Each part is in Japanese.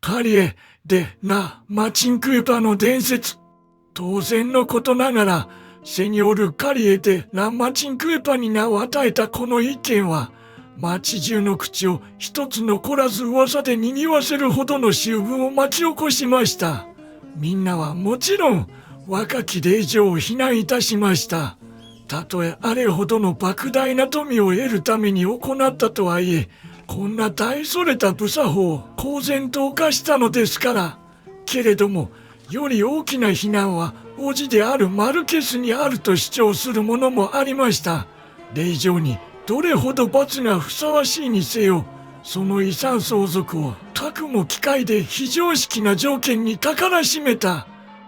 カリエでマチンクエパの伝説。当然のことながら、セニョール・カリエでマチンクエパに名を与えたこの一件は、町中の口を一つ残らず噂で賑わせるほどの醜聞を巻き起こしました。みんなはもちろん若き令嬢を非難いたしました。たとえあれほどの莫大な富を得るために行ったとはいえ、こんな大それた無作法を公然と犯したのですから。けれども、より大きな非難は叔父であるマルケスにあると主張するものもありました。令嬢にどれほど罰がふさわしいにせよ、その遺産相続をたくも機械で非常識な条件に宝しめた。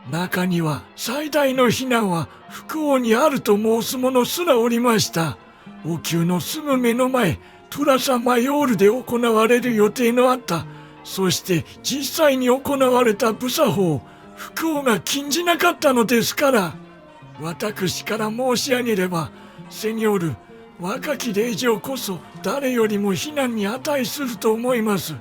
中には最大の非難は福王にあると申す者すらおりました。王宮のすぐ目の前、プラサマヨールで行われる予定のあった、そして実際に行われた無作法を福王が禁じなかったのですから。私から申し上げれば、セニョール、若き令嬢こそ誰よりも非難に値すると思います。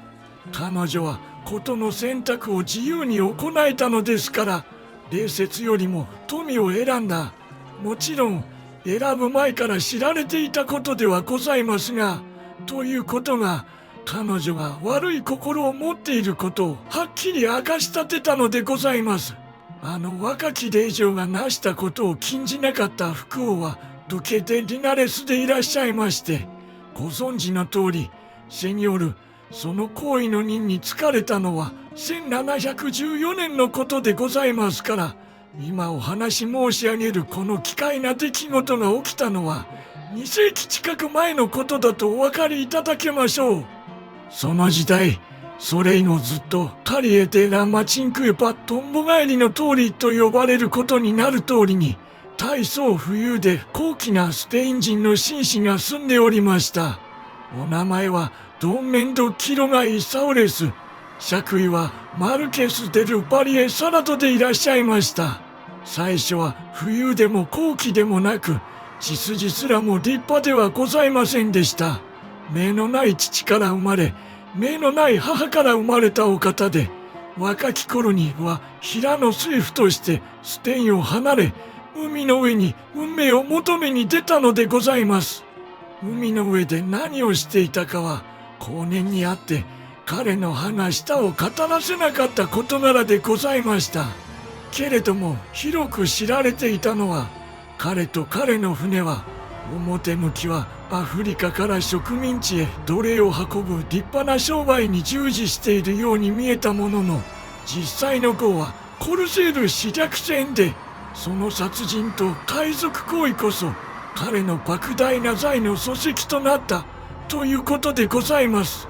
彼女は事の選択を自由に行えたのですから。礼節よりも富を選んだ。もちろん選ぶ前から知られていたことではございますが、ということが彼女が悪い心を持っていることをはっきり明かし立てたのでございます。あの若き令嬢が成したことを禁じなかった福王はドゥケ・デ・リナレスでいらっしゃいまして、ご存知の通り、セニョール、その行為の任に就かれたのは1714年のことでございますから、今お話し申し上げるこの奇怪な出来事が起きたのは2世紀近く前のことだとお分かりいただけましょう。その時代、それ以後ずっとカリエデ・ラ・マチンクエパトンボ帰りの通りと呼ばれることになる通りに、大層富裕で高貴なスペイン人の紳士が住んでおりました。お名前はドンメンド・キロガ・イサオレス。爵位はマルケス・デル・パリエ・サラドでいらっしゃいました。最初は富裕でも高貴でもなく、血筋すらも立派ではございませんでした。目のない父から生まれ、目のない母から生まれたお方で、若き頃には平野水夫としてスペインを離れ、海の上に運命を求めに出たのでございます。海の上で何をしていたかは後年にあって彼の歯が舌を語らせなかった事柄でございました。けれども広く知られていたのは、彼と彼の船は表向きはアフリカから植民地へ奴隷を運ぶ立派な商売に従事しているように見えたものの、実際の号はコルセール刺略戦で、その殺人と海賊行為こそ彼の莫大な財の礎石となったということでございます。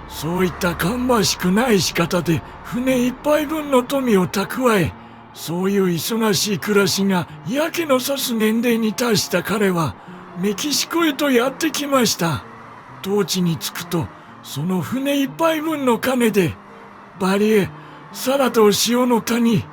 そういった芳しくない仕方で船一杯分の富を蓄え、そういう忙しい暮らしが嫌気のさす年齢に達した彼はメキシコへとやってきました。当地に着くと、その船一杯分の金でバリエ・サラド塩の谷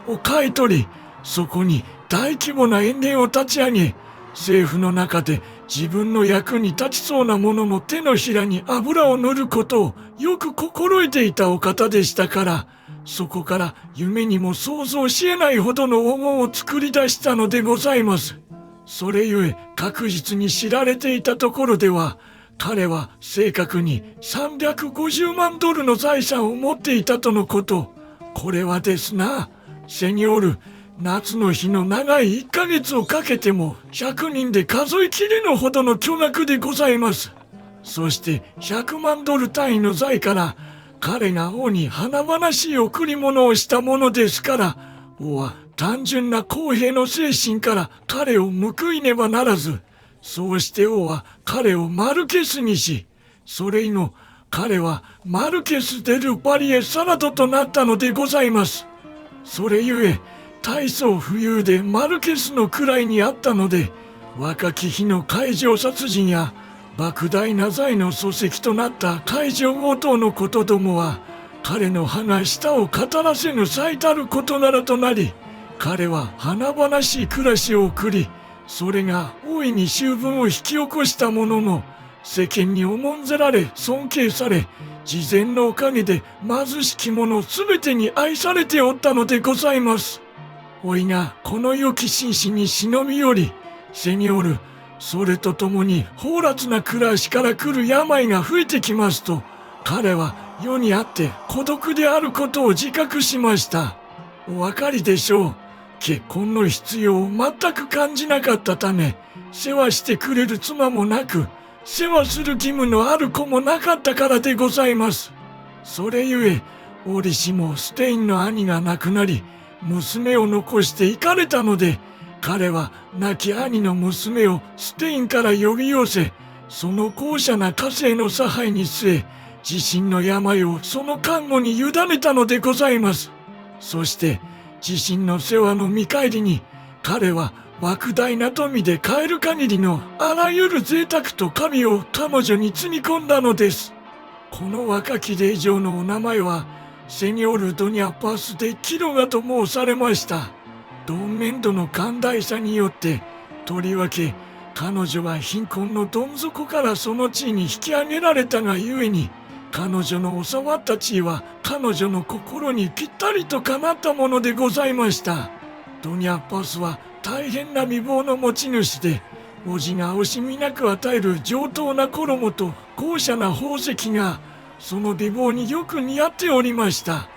を買い取り、そこに大規模な塩田を立ち上げ、政府の中で自分の役に立ちそうなものの手のひらに油を塗ることをよく心得ていたお方でしたから、そこから夢にも想像しえないほどの黄金を作り出したのでございます。それゆえ確実に知られていたところでは、彼は正確に350万ドルの財産を持っていたとのこと。これはですな、セニョール、夏の日の長い1ヶ月をかけても100人で数えきれぬほどの巨額でございます。そして100万ドル単位の財から彼が王に華々しい贈り物をしたものですから、王は単純な公平の精神から彼を報いねばならず、そうして王は彼をマルケスにし、それ以後彼はマルケス・デル・パリエ・サラドとなったのでございます。それゆえ大層富裕でマルケスの位にあったので、若き日の海上殺人や莫大な財の礎石となった海上強盗のことどもは彼の歯が舌を語らせぬ最たる事柄となり、彼は華々しい暮らしを送り、それが大いに醜聞を引き起こしたものの、世間に重んぜられ尊敬され、事前のおかげで貧しき者すべてに愛されておったのでございます。おいがこの良き紳士に忍び寄り、セニョール、それとともに放埓な暮らしから来る病が増えてきますと、彼は世にあって孤独であることを自覚しました。お分かりでしょう。結婚の必要を全く感じなかったため、世話してくれる妻もなく、世話する義務のある子もなかったからでございます。それゆえ、折しもステインの兄が亡くなり、娘を残して行かれたので、彼は亡き兄の娘をステインから呼び寄せ、その高奢な家政の差配に据え、自身の病をその看護に委ねたのでございます。そして、自身の世話の見返りに、彼は莫大な富で買える限りのあらゆる贅沢と神を彼女に積み込んだのです。この若き令嬢のお名前は、セニョール・ドニャ・パス・デ・キロガと申されました。同面度の寛大さによって、とりわけ彼女は貧困のどん底からその地位に引き上げられたがゆえに、彼女の収まった地位は彼女の心にぴったりとかなったものでございました。ドニャ・パスは大変な美貌の持ち主で、叔父が惜しみなく与える上等な衣と豪奢な宝石が、その美貌によく似合っておりました。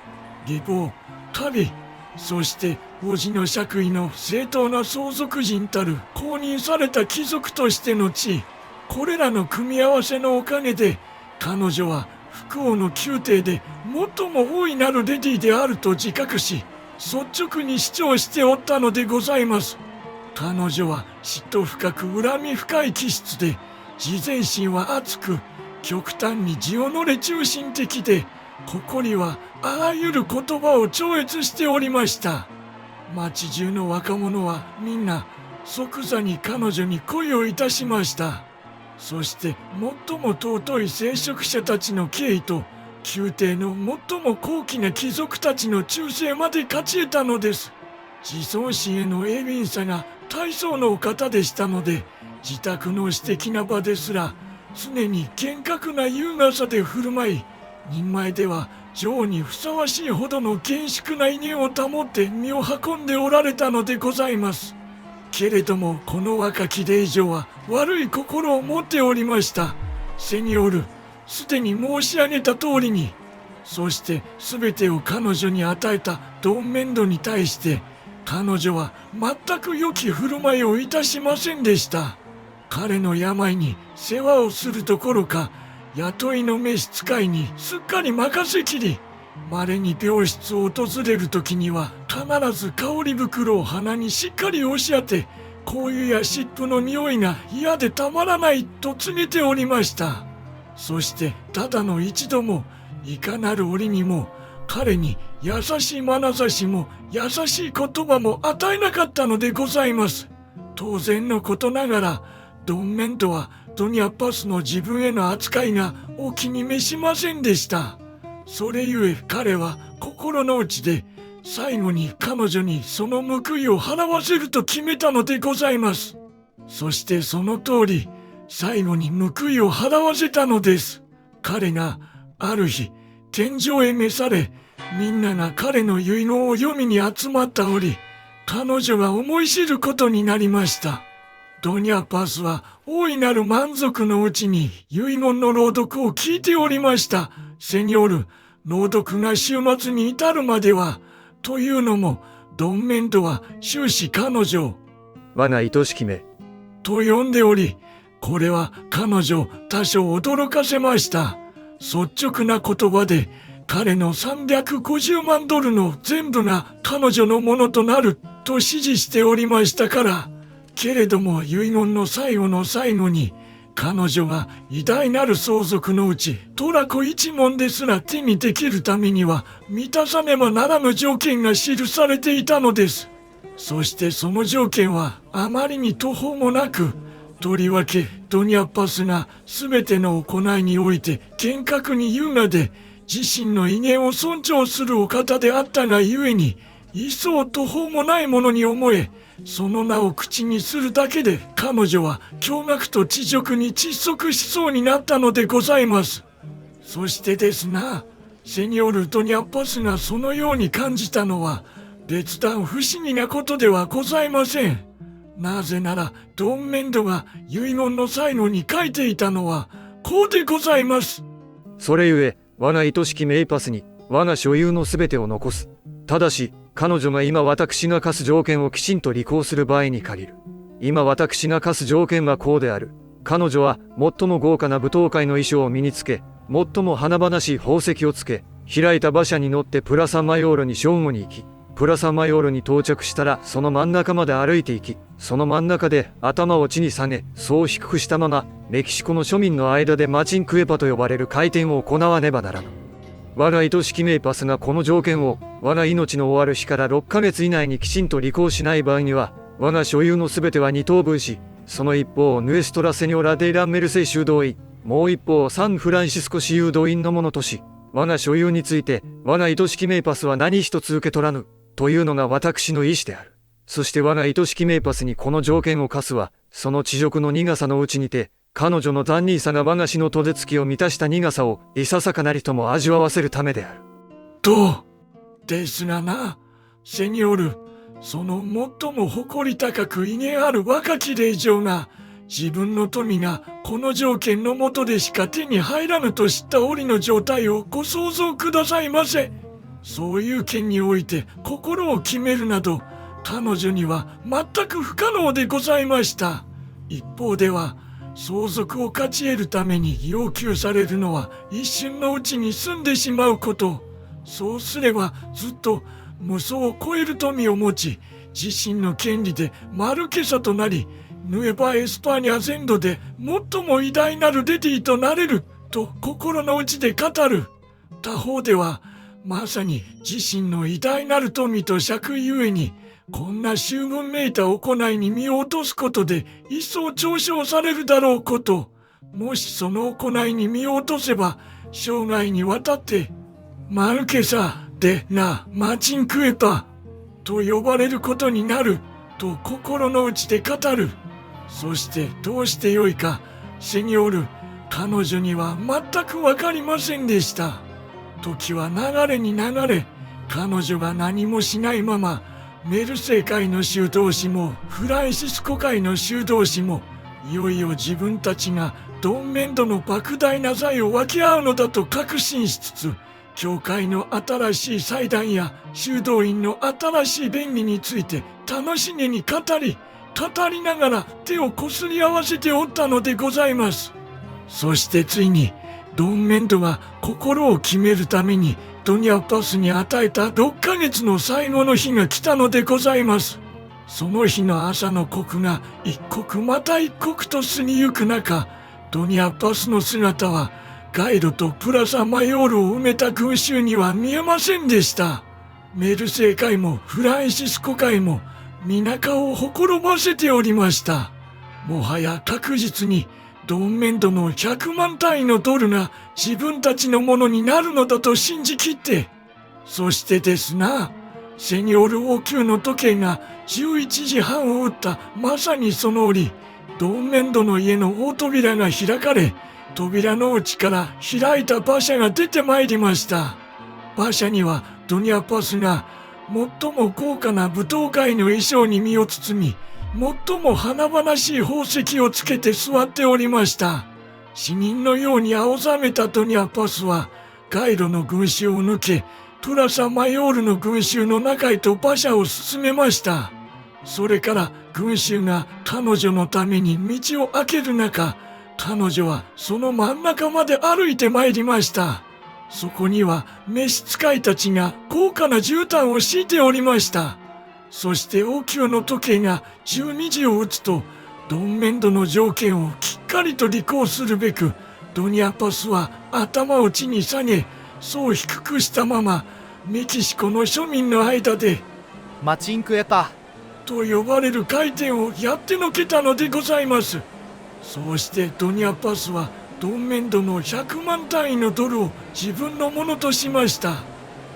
美貌、旅、そして叔父の爵位の正当な相続人たる公認された貴族としての地位、これらの組み合わせのおかげで、彼女は福王の宮廷で最も大いなるレディであると自覚し、率直に主張しておったのでございます。彼女は嫉妬深く恨み深い気質で、自尊心は厚く、極端に自己中心的で、誇りはあらゆる言葉を超越しておりました。町中の若者はみんな即座に彼女に恋をいたしました。そして最も尊い聖職者たちの敬意と、宮廷の最も高貴な貴族たちの忠誠まで勝ち得たのです。自尊心への鋭敏さが大層のお方でしたので、自宅の私的な場ですら、常に厳格な優雅さで振る舞い、人前では女王にふさわしいほどの厳粛な威厳を保って身を運んでおられたのでございます。けれどもこの若き令嬢は悪い心を持っておりました。セニョール、すでに申し上げた通りに、そして全てを彼女に与えた同面度に対して、彼女は全く良き振る舞いをいたしませんでした。彼の病に世話をするどころか、雇いの召使いにすっかり任せきり、稀に病室を訪れる時には必ず香り袋を鼻にしっかり押し当て、香油や湿布の匂いが嫌でたまらないと告げておりました。そしてただの一度もいかなる折にも彼に優しい眼差しも優しい言葉も与えなかったのでございます。当然のことながら、ドンメントはドニャ・パスの自分への扱いがお気に召しませんでした。それゆえ彼は心の内で最後に彼女にその報いを払わせると決めたのでございます。そしてその通り、最後に報いを払わせたのです。彼がある日天井へ召され、みんなが彼の遺言を読みに集まった折、彼女が思い知ることになりました。ドニャ・パスは大いなる満足のうちに遺言の朗読を聞いておりました。セニョール、朗読が終末に至るまでは、というのも、ドンメントは終始彼女を、我が愛しきめ、と呼んでおり、これは彼女を多少驚かせました。率直な言葉で、彼の350万ドルの全部が彼女のものとなると指示しておりましたから。けれども遺言の最後の最後に、彼女が偉大なる相続のうちトラコ一門ですら手にできるためには満たさねばならぬ条件が記されていたのです。そしてその条件はあまりに途方もなく、とりわけドニャ・パスが全ての行いにおいて厳格に優雅で自身の威厳を尊重するお方であったがゆえに、一層途方もないものに思え、その名を口にするだけで彼女は驚愕と恥辱に窒息しそうになったのでございます。そしてですな、セニョル・ドニャッパスがそのように感じたのは別段不思議なことではございません。なぜならドンメンドが遺言の最後に書いていたのはこうでございます。それゆえ我が愛しきメイパスに我が所有のすべてを残す。ただし彼女が今私が課す条件をきちんと履行する場合に限る。今私が課す条件はこうである。彼女は最も豪華な舞踏会の衣装を身につけ、最も華々しい宝石をつけ、開いた馬車に乗ってプラサンマヨーロに正午に行き、プラサンマヨーロに到着したらその真ん中まで歩いて行き、その真ん中で頭を地に下げ、そう低くしたままメキシコの庶民の間でマチンクエパと呼ばれる回転を行わねばならぬ。我が愛しきメイパスがこの条件を我が命の終わる日から6ヶ月以内にきちんと履行しない場合には、我が所有のすべては二等分し、その一方をヌエストラ・セニョラ・デイラ・メルセイ修道院、もう一方をサンフランシスコ市誘導員のものとし、我が所有について我が愛しきメイパスは何一つ受け取らぬというのが私の意志である。そして我が愛しきメイパスにこの条件を課すは、その地辱の苦さのうちにて、彼女の残忍さが我が死の戸つきを満たした苦さをいささかなりとも味わわせるためである。とですがな、セニョル、その最も誇り高く威厳ある若き令嬢が、自分の富がこの条件のもとでしか手に入らぬと知った折の状態をご想像くださいませ。そういう件において心を決めるなど、彼女には全く不可能でございました。一方では、相続を勝ち得るために要求されるのは一瞬のうちに済んでしまうこと。そうすればずっと無双を超える富を持ち、自身の権利でマルケサとなり、ヌエバ・エスパーニャ全土で最も偉大なるレディとなれると心の内で語る。他方では、まさに自身の偉大なる富と爵位ゆえに、こんな醜聞めいた行いに身を落とすことで一層嘲笑されるだろうこと。もしその行いに身を落とせば、生涯にわたってマルケサ・デ・ラ・マチンクエパと呼ばれることになると心の内で語る。そしてどうしてよいか、セニョール、彼女には全くわかりませんでした。時は流れに流れ、彼女が何もしないまま、メルセイ会の修道士もフランシスコ会の修道士も、いよいよ自分たちがドンメンドの莫大な財を分け合うのだと確信しつつ、教会の新しい祭壇や修道院の新しい便宜について楽しげに語りながら手をこすり合わせておったのでございます。そしてついにドンメンドが心を決めるためにドニャパスに与えた6ヶ月の最後の日が来たのでございます。その日の朝の刻が一刻また一刻と過ぎゆく中、ドニャパスの姿はガイドとプラサマヨールを埋めた群衆には見えませんでした。メルセイ会もフランシスコ会も皆顔をほころばせておりました。もはや確実にドンメンドの100万単位のドルが自分たちのものになるのだと信じきって、そしてですな、セニョール王宮の時計が11時半を打ったまさにその折、ドンメンドの家の大扉が開かれ、扉の内から開いた馬車が出てまいりました。馬車にはドニャパスが最も豪華な舞踏会の衣装に身を包み、最も華々しい宝石をつけて座っておりました。死人のように青ざめたドニャパスはガイドの群衆を抜け、プラサマヨールの群衆の中へと馬車を進めました。それから群衆が彼女のために道を開ける中、彼女はその真ん中まで歩いてまいりました。そこには召使いたちが豪華な絨毯を敷いておりました。そして王宮の時計が12時を打つと、ドンメンドの条件をきっかりと履行するべく、ドニャパスは頭を地に下げ、そう低くしたまま、メキシコの庶民の間で、マチンクエパと呼ばれる回転をやってのけたのでございます。そうしてドニャパスはドンメンドの100万単位のドルを自分のものとしました。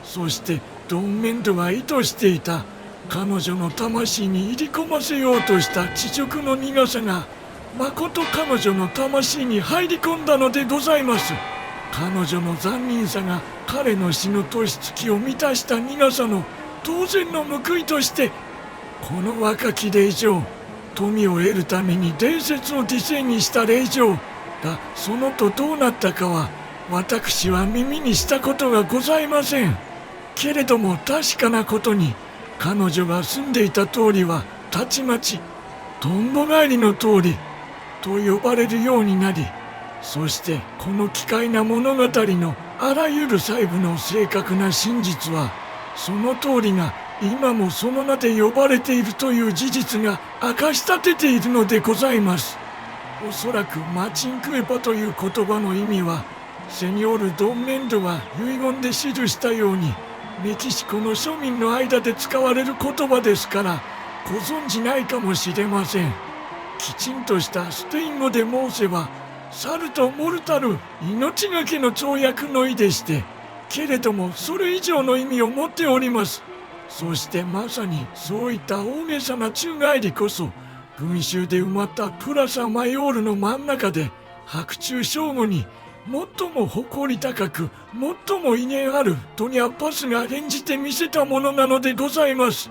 そしてドンメンドが意図していた彼女の魂に入り込ませようとした地辱の苦さが、まこと彼女の魂に入り込んだのでございます。彼女の残忍さが彼の死の年月を満たした苦さの当然の報いとして、この若き令嬢、富を得るために伝説を犠牲にした令嬢がそのとどうなったかは私は耳にしたことがございません。けれども確かなことに、彼女が住んでいた通りはたちまちとんぼ返りの通りと呼ばれるようになり、そしてこの奇怪な物語のあらゆる細部の正確な真実は、その通りが今もその名で呼ばれているという事実が明かし立てているのでございます。おそらくマチンクエパという言葉の意味は、セニョール・ドンメンドが遺言で記したようにメキシコの庶民の間で使われる言葉ですから、ご存じないかもしれません。きちんとしたスペイン語で申せば、サルト・モルタル、命がけの跳躍の意でして、けれどもそれ以上の意味を持っております。そしてまさにそういった大げさな宙返りこそ、群衆で埋まったプラサ・マヨールの真ん中で白昼正午に最も誇り高く、最も威厳あるドニャ・パスが演じてみせたものなのでございます。